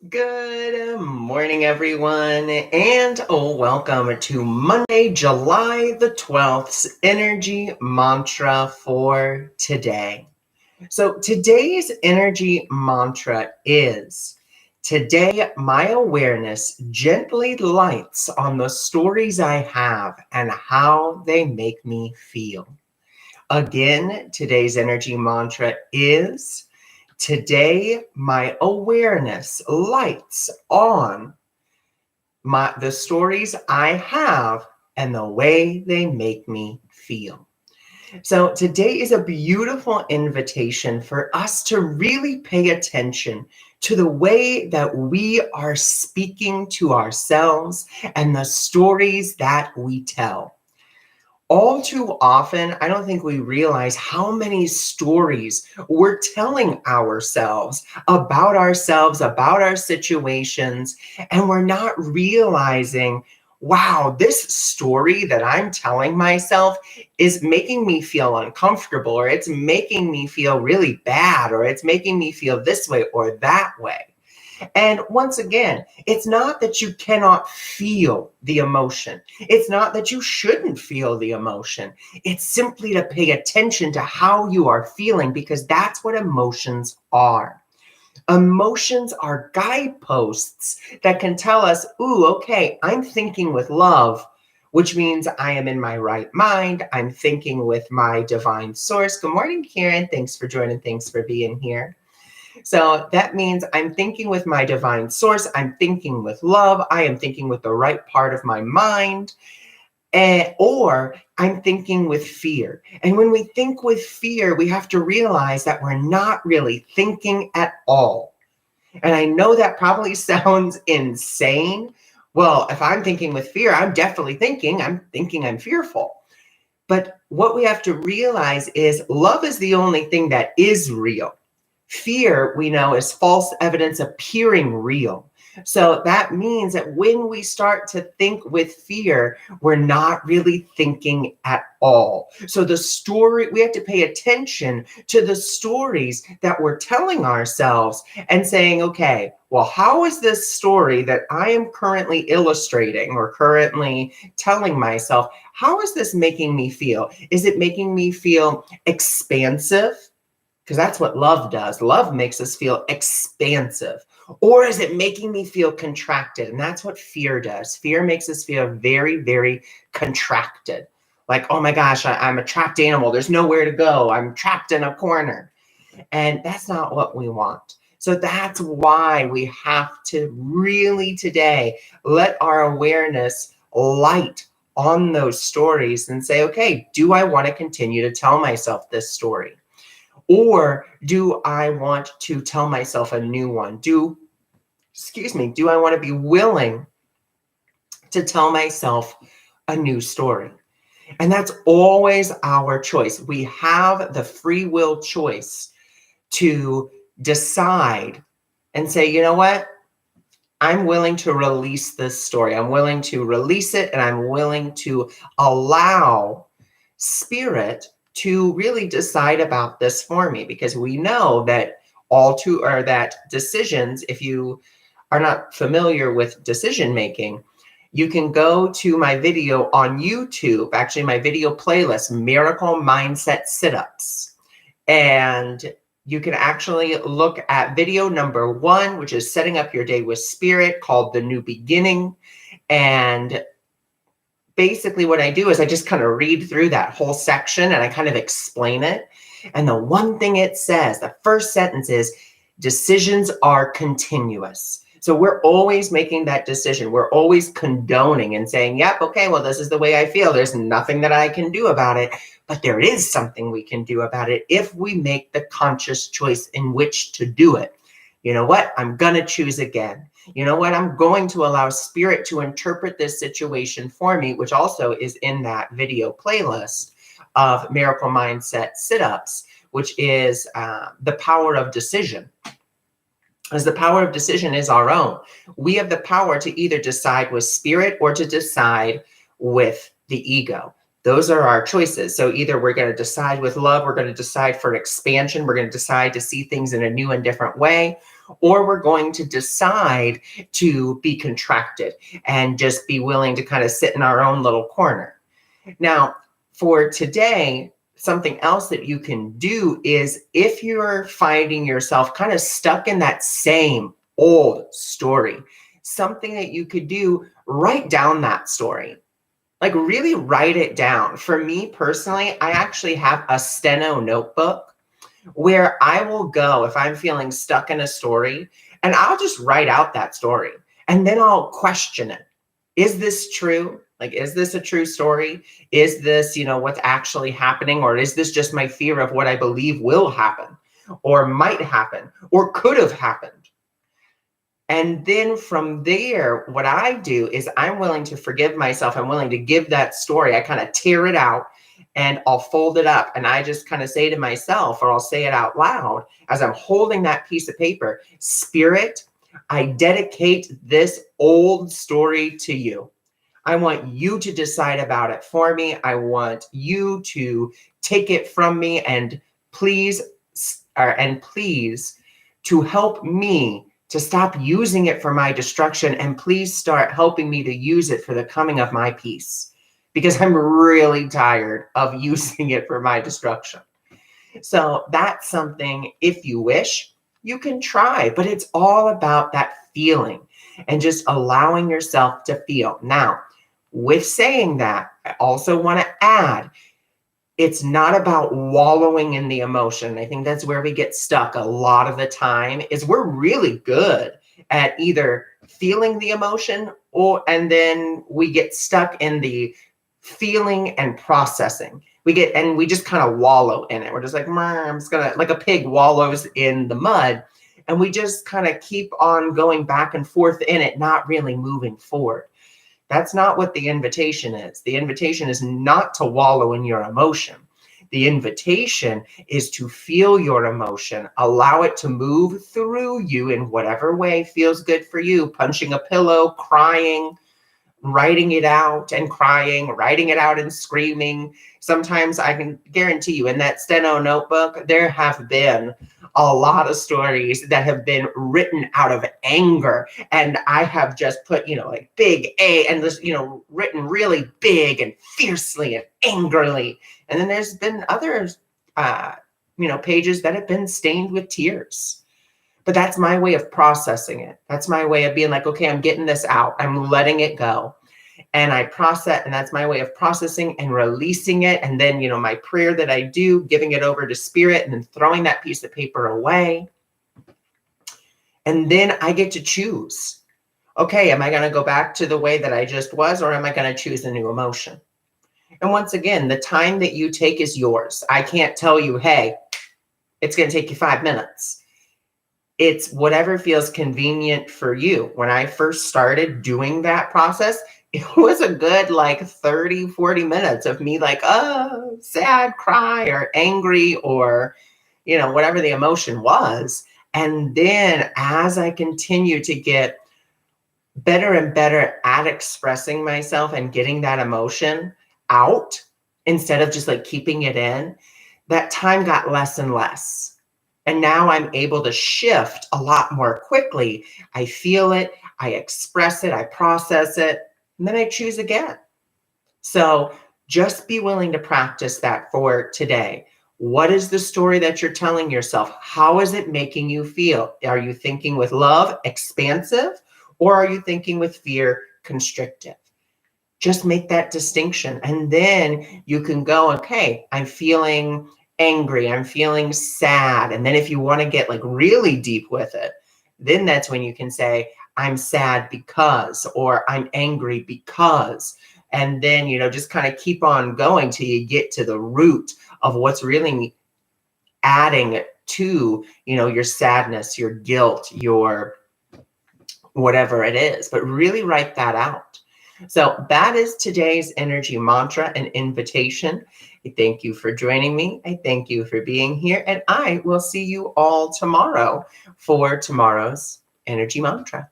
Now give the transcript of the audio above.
Good morning, everyone, and welcome to Monday, July the 12th's energy mantra for today. So, today's energy mantra is today, my awareness gently lights on the stories I have and how they make me feel. Again, today's energy mantra is today, my awareness lights on the stories I have and the way they make me feel. So today is a beautiful invitation for us to really pay attention to the way that we are speaking to ourselves and the stories that we tell. All too often, I don't think we realize how many stories we're telling ourselves, about our situations, and we're not realizing, wow, this story that I'm telling myself is making me feel uncomfortable, or it's making me feel really bad, or it's making me feel this way or that way. And once again, it's not that you cannot feel the emotion. It's not that you shouldn't feel the emotion. It's simply to pay attention to how you are feeling, because that's what emotions are. Emotions are guideposts that can tell us, ooh, okay, I'm thinking with love, which means I am in my right mind. I'm thinking with my divine source. Good morning, Karen. Thanks for joining. Thanks for being here. So that means I'm thinking with my divine source. I'm thinking with love. I am thinking with the right part of my mind. Or I'm thinking with fear. And when we think with fear, we have to realize that we're not really thinking at all. And I know that probably sounds insane. Well, if I'm thinking with fear, I'm thinking I'm fearful. But what we have to realize is love is the only thing that is real. Fear, we know, is false evidence appearing real. So that means that when we start to think with fear, we're not really thinking at all. So we have to pay attention to the stories that we're telling ourselves and saying, okay, well, how is this story that I am currently illustrating or currently telling myself, how is this making me feel? Is it making me feel expansive? Because that's what love does. Love makes us feel expansive. Or is it making me feel contracted? And that's what fear does. Fear makes us feel very, very contracted. Like, oh my gosh, I'm a trapped animal. There's nowhere to go. I'm trapped in a corner. And that's not what we want. So that's why we have to really today let our awareness light on those stories and say, okay, do I want to continue to tell myself this story? Or do I want to tell myself a new one? Do I want to be willing to tell myself a new story? And that's always our choice. We have the free will choice to decide and say, you know what? I'm willing to release this story. I'm willing to release it, and I'm willing to allow spirit to really decide about this for me, because we know that decisions, if you are not familiar with decision making, you can go to my video on YouTube, actually my video playlist, Miracle Mindset Sit-Ups. And you can actually look at video number 1, which is setting up your day with spirit, called The New Beginning. And basically what I do is I just kind of read through that whole section and I kind of explain it. And the one thing it says, the first sentence is, decisions are continuous. So we're always making that decision. We're always condoning and saying, yep, okay, well, this is the way I feel. There's nothing that I can do about it. But there is something we can do about it if we make the conscious choice in which to do it. You know what? I'm going to choose again. You know what? I'm going to allow spirit to interpret this situation for me, which also is in that video playlist of Miracle Mindset Sit-Ups, which is the power of decision. As the power of decision is our own. We have the power to either decide with spirit or to decide with the ego. Those are our choices. So either we're going to decide with love, we're going to decide for expansion, we're going to decide to see things in a new and different way, or we're going to decide to be contracted and just be willing to kind of sit in our own little corner. Now, for today, something else that you can do is if you're finding yourself kind of stuck in that same old story, something that you could do, write down that story. Like really write it down. For me personally, I actually have a steno notebook where I will go if I'm feeling stuck in a story and I'll just write out that story and then I'll question it. Is this true? Like, is this a true story? Is this, what's actually happening? Or is this just my fear of what I believe will happen or might happen or could have happened? And then from there, what I do is I'm willing to forgive myself. I'm willing to give that story. I kind of tear it out and I'll fold it up. And I just kind of say to myself, or I'll say it out loud as I'm holding that piece of paper, Spirit, I dedicate this old story to you. I want you to decide about it for me. I want you to take it from me and please to help me to stop using it for my destruction, and please start helping me to use it for the coming of my peace, because I'm really tired of using it for my destruction. So that's something, if you wish, you can try, but it's all about that feeling and just allowing yourself to feel. Now, with saying that, I also want to add, it's not about wallowing in the emotion. I think that's where we get stuck a lot of the time, is we're really good at either feeling the emotion and then we get stuck in the feeling and processing. We just kind of wallow in it. We're just like, I'm just gonna, like a pig wallows in the mud, and we just kind of keep on going back and forth in it, not really moving forward. That's not what the invitation is. The invitation is not to wallow in your emotion. The invitation is to feel your emotion, allow it to move through you in whatever way feels good for you, punching a pillow, crying, writing it out and crying, writing it out and screaming. Sometimes I can guarantee you in that steno notebook, there have been a lot of stories that have been written out of anger. And I have just put, like big A and this, written really big and fiercely and angrily. And then there's been others, pages that have been stained with tears. But that's my way of processing it. That's my way of being like, okay, I'm getting this out. I'm letting it go. And I process, and that's my way of processing and releasing it. And then, my prayer that I do, giving it over to Spirit and then throwing that piece of paper away. And then I get to choose. Okay, am I going to go back to the way that I just was, or am I going to choose a new emotion? And once again, the time that you take is yours. I can't tell you, hey, it's going to take you 5 minutes. It's whatever feels convenient for you. When I first started doing that process, it was a good 30, 40 minutes of me sad, cry, or angry, or, whatever the emotion was. And then as I continue to get better and better at expressing myself and getting that emotion out instead of just keeping it in, that time got less and less. And now I'm able to shift a lot more quickly. I feel it, I express it, I process it, and then I choose again. So just be willing to practice that for today. What is the story that you're telling yourself? How is it making you feel? Are you thinking with love, expansive, or are you thinking with fear, constrictive? Just make that distinction. And then you can go, okay, I'm feeling angry, I'm feeling sad. And then if you want to get really deep with it, then that's when you can say, I'm sad because, or I'm angry because. And then, just kind of keep on going till you get to the root of what's really adding to, your sadness, your guilt, your whatever it is. But really write that out. So that is today's energy mantra and invitation. I thank you for joining me. I thank you for being here. And I will see you all tomorrow for tomorrow's energy mantra.